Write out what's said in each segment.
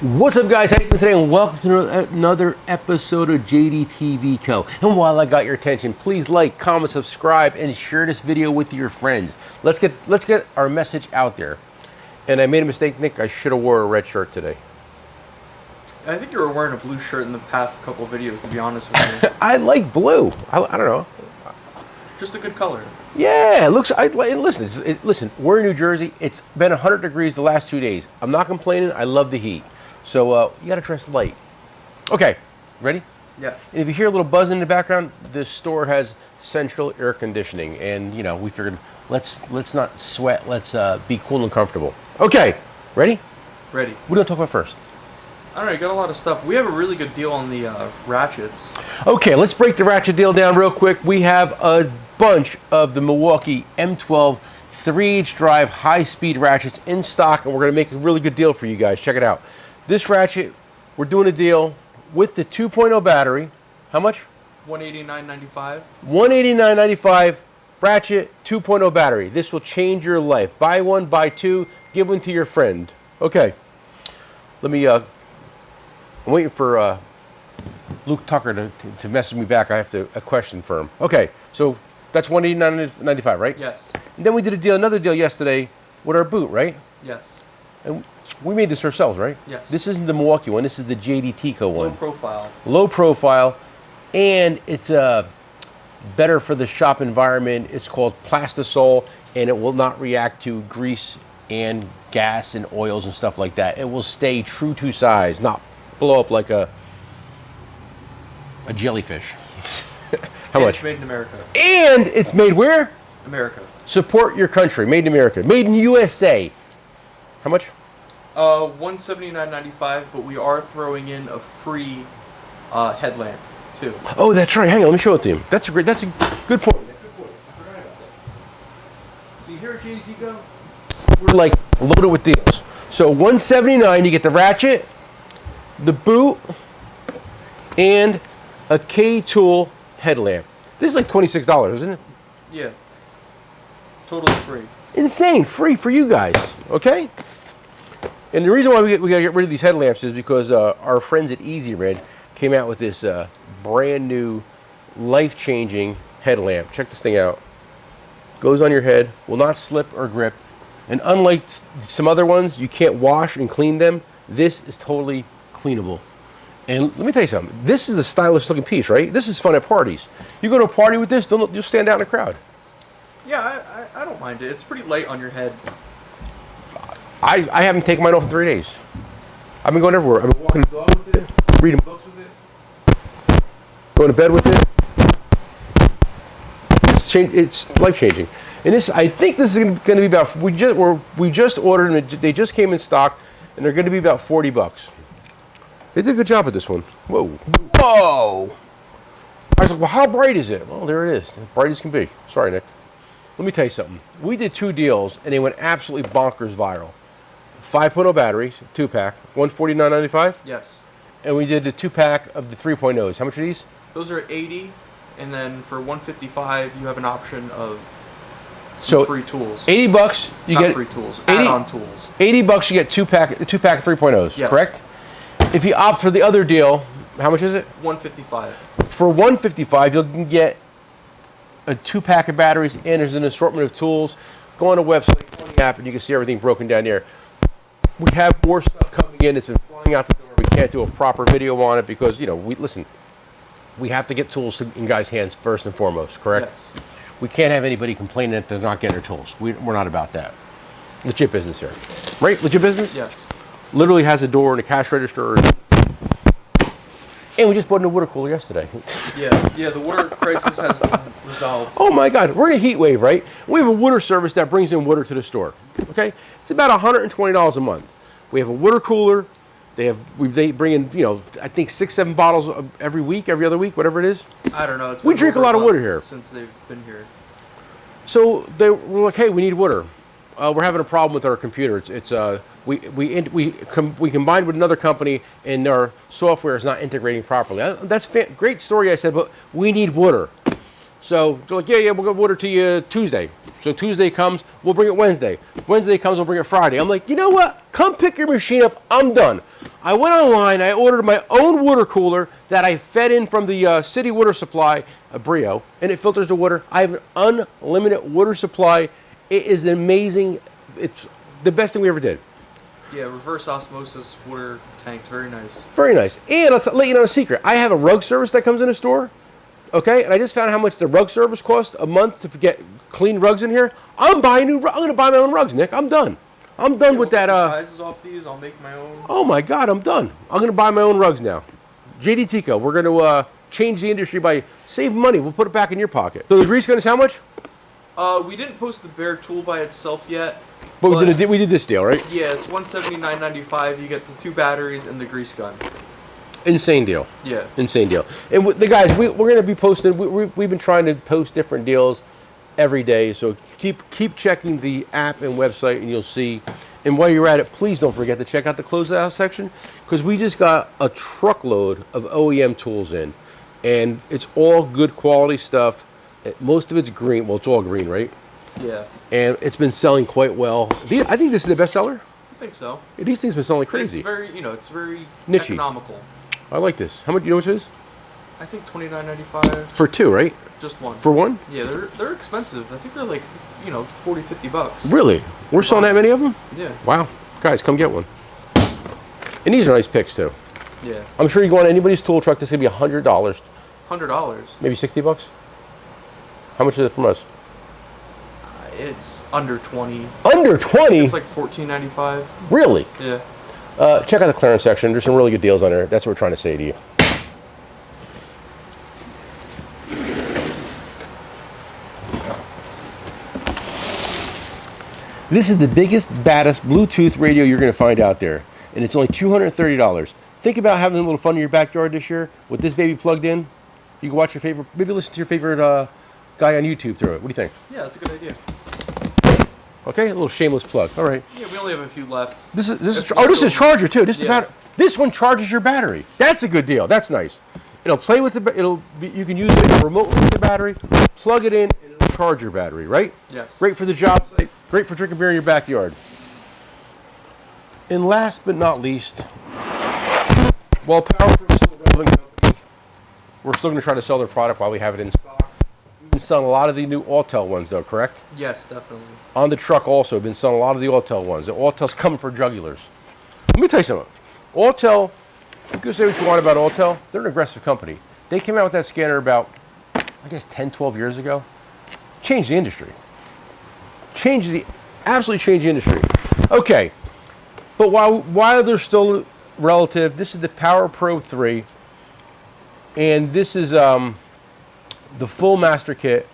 What's up, guys? How you doing today? And welcome to another episode of JDTV Co. And while I got your attention, please like, comment, subscribe, and share this video with your friends. Let's get our message out there. And I made a mistake, Nick. I should have wore a red shirt today. I think you were wearing a blue shirt in the past couple of videos, to be honest with you. I like blue. I don't know. Just a good color. Yeah, it looks. Listen. We're in New Jersey. It's been 100 degrees the last 2 days. I'm not complaining. I love the heat. So you got to dress light. Okay, ready? Yes. And if you hear a little buzz in the background, this store has central air conditioning, and we figured let's not sweat. Let's be cool and comfortable. Okay, ready? Ready. What do you want to talk about first? All right, got a lot of stuff. We have a really good deal on the ratchets. Okay, let's break the ratchet deal down real quick. We have a bunch of the Milwaukee M12 3H drive high-speed ratchets in stock, and we're going to make a really good deal for you guys. Check it out. This ratchet, we're doing a deal with the 2.0 battery. How much? $189.95. $189.95 ratchet 2.0 battery. This will change your life. Buy one, buy two, give one to your friend. Okay. Let me, I'm waiting for Luke Tucker to message me back. I have a question for him. Okay, so that's $189.95, right? Yes. And then we did another deal yesterday with our boot, right? Yes. And we made this ourselves, right? Yes. This isn't the Milwaukee one. This is the JDTco one. Low profile. Low profile, and it's better for the shop environment. It's called Plastisol, and it will not react to grease and gas and oils and stuff like that. It will stay true to size, not blow up like a jellyfish. How much? It's made in America. And it's made where? America. Support your country. Made in America. Made in USA. How much? $179.95, but we are throwing in a headlamp too. Oh, that's right. Hang on, let me show it to you. That's a good point. I forgot about that. See, here at JDTco, we're like loaded with deals. So $179, you get the ratchet, the boot, and a K-Tool headlamp. This is like $26, isn't it? Yeah. Totally free. Insane, free for you guys, okay? And the reason why we gotta get rid of these headlamps is because our friends at Easy Red came out with this brand new, life-changing headlamp. Check this thing out. Goes on your head, will not slip or grip. And unlike some other ones, you can't wash and clean them. This is totally cleanable. And let me tell you something. This is a stylish looking piece, right? This is fun at parties. You go to a party with this, you'll stand out in the crowd. Yeah, I don't mind it. It's pretty light on your head. I haven't taken mine off in 3 days. I've been going everywhere. I've been walking the dog with it, reading books with it, going to bed with it. It's life changing. And this, I think this is going to be about. We just ordered them. They just came in stock, and they're going to be about $40. They did a good job with this one. Whoa, whoa! I was like, well, how bright is it? Well, there it is, as bright as can be. Sorry, Nick. Let me tell you something. We did 2 deals, and they went absolutely bonkers viral. 5.0 batteries, 2-pack, $149.95. Yes. And we did the 2-pack of the 3.0s. How much are these? Those are $80, and then for $155, you have an option of So free tools. $80, you Not get free tools. Add-on tools. $80, you get 2-pack 3.0s. Yes. Correct? If you opt for the other deal, how much is it? $155. For $155, you'll get a 2-pack of batteries, and there's an assortment of tools. Go on the website, go on the app, and you can see everything broken down there. We have more stuff coming in. It's been flying out the door. We can't do a proper video on it because, we have to get tools in guys' hands first and foremost, correct? Yes. We can't have anybody complaining that they're not getting their tools. We're not about that. Legit business here. Right? Legit business? Yes. Literally has a door and a cash register. And we just bought a new water cooler yesterday. Yeah, the water crisis has been resolved. Oh my God, we're in a heat wave, right? We have a water service that brings in water to the store. Okay, it's about $120 a month. We have a water cooler. They bring in, I think 6-7 bottles every week, every other week, whatever it is. I don't know. We drink a lot of water here since they've been here. So we're like, hey, we need water. We're having a problem with our computer. We combined with another company, and our software is not integrating properly. That's great story, I said, but we need water. So they're like, yeah, we'll get water to you Tuesday. So Tuesday comes, we'll bring it Wednesday. Wednesday comes, we'll bring it Friday. I'm like, you know what? Come pick your machine up. I'm done. I went online, I ordered my own water cooler that I fed in from the city water supply, a Brio, and it filters the water. I have an unlimited water supply. It is amazing. It's the best thing we ever did. Yeah, reverse osmosis water tanks, very nice. Very nice. And I'll let you know a secret. I have a rug service that comes in the store, okay? And I just found out how much the rug service costs a month to get clean rugs in here. I'm going to buy my own rugs, Nick. I'm done. I'm done with that. Sizes off these, I'll make my own. Oh my God, I'm done. I'm going to buy my own rugs now. JD Tico, we're going to change the industry by saving money. We'll put it back in your pocket. So the grease gun is how much? We didn't post the bare tool by itself yet. But we did this deal, right? Yeah, it's $179.95. You get the 2 batteries and the grease gun. Insane deal. Yeah. Insane deal. And the guys, we're going to be posting. We've been trying to post different deals every day. So keep checking the app and website, and you'll see. And while you're at it, please don't forget to check out the Closeout section, because we just got a truckload of OEM tools in, and it's all good quality stuff. Most of it's green. Well, it's all green, right? Yeah. And it's been selling quite well. I think this is the best seller. I think so. These things have been selling like crazy. It's very, it's very niche-y. economical. I like this. How much? You know what it is? I think $29.95. For 2, right? Just one. For one? Yeah, they're expensive. I think they're like, $40-50. Really? We're selling that many of them? Yeah. Wow. Guys, come get one. And these are nice picks too. Yeah. I'm sure you go on anybody's tool truck, this is gonna be $100. $100. Maybe $60. How much is it from us? It's under 20. Under 20? It's like $14.95. Really? Yeah. Check out the clearance section. There's some really good deals on there. That's what we're trying to say to you. This is the biggest, baddest Bluetooth radio you're going to find out there, and it's only $230. Think about having a little fun in your backyard this year with this baby plugged in. You can watch your favorite, maybe listen to your favorite guy on YouTube through it. What do you think? Yeah, that's a good idea. Okay, a little shameless plug. All right. Yeah, we only have a few left. This is a charger too. This is the battery. This one charges your battery. That's a good deal. That's nice. It'll play with the. You can use it remotely with the battery. Plug it in, and it'll charge your battery. Right? Yes. Great for the job site. Great for drinking beer in your backyard. And last but not least, while PowerPro is still a relevant company, we're still going to try to sell their product while we have it in stock. We've been selling a lot of the new Autel ones, though. Correct? Yes, definitely. On the truck also, been selling a lot of the Autel ones. The Autel's coming for jugulars. Let me tell you something. Autel, you can say what you want about Autel. They're an aggressive company. They came out with that scanner about, I guess, 10, 12 years ago. Changed the industry. Absolutely changed the industry. Okay, but while they're still relative, this is the PowerPro 3, and this is the full master kit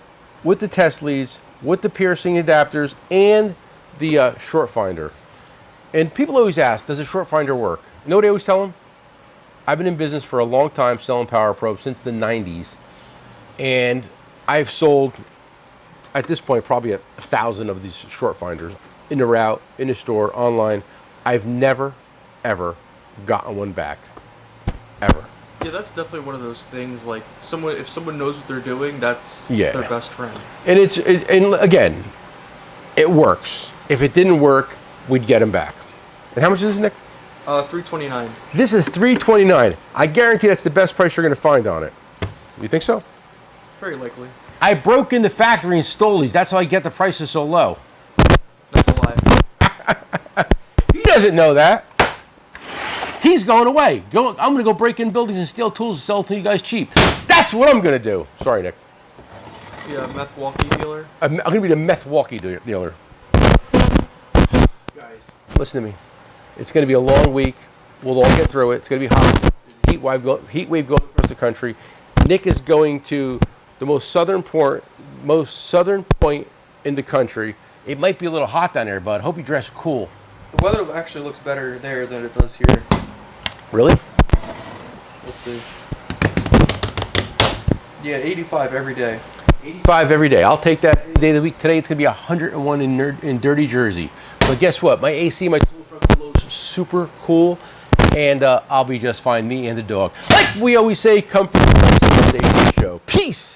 with the test leads, with the piercing adapters, and the short finder. And people always ask, does a short finder work? You know what I always tell them? I've been in business for a long time selling PowerPro since the 90s, and I've sold, at this point, probably 1,000 of these short finders in the route, in the store, online. I've never, ever gotten one back. Ever. Yeah, that's definitely one of those things, like, if someone knows what they're doing, that's their best friend. And and again, it works. If it didn't work, we'd get them back. And how much is this, Nick? $329. This is $329. I guarantee that's the best price you're going to find on it. You think so? Very likely. I broke in the factory and stole these. That's how I get the prices so low. That's a lie. He doesn't know that. He's going away. I'm going to go break in buildings and steal tools and sell it to you guys cheap. That's what I'm going to do. Sorry, Nick. Yeah, Milwaukee dealer. I'm going to be the Milwaukee dealer. Guys, listen to me. It's going to be a long week. We'll all get through it. It's going to be hot. Heat wave going across the country. Nick is going to the most southern point in the country. It might be a little hot down there, but I hope you dress cool. The weather actually looks better there than it does here. Really? Let's see. Yeah, 85 every day. 85 every day. I'll take that any day of the week. Today it's going to be 101 in dirty Jersey. But guess what? My AC, my tool truck blows super cool, and I'll be just fine. Me and the dog. Like we always say, come from the AC show. Peace!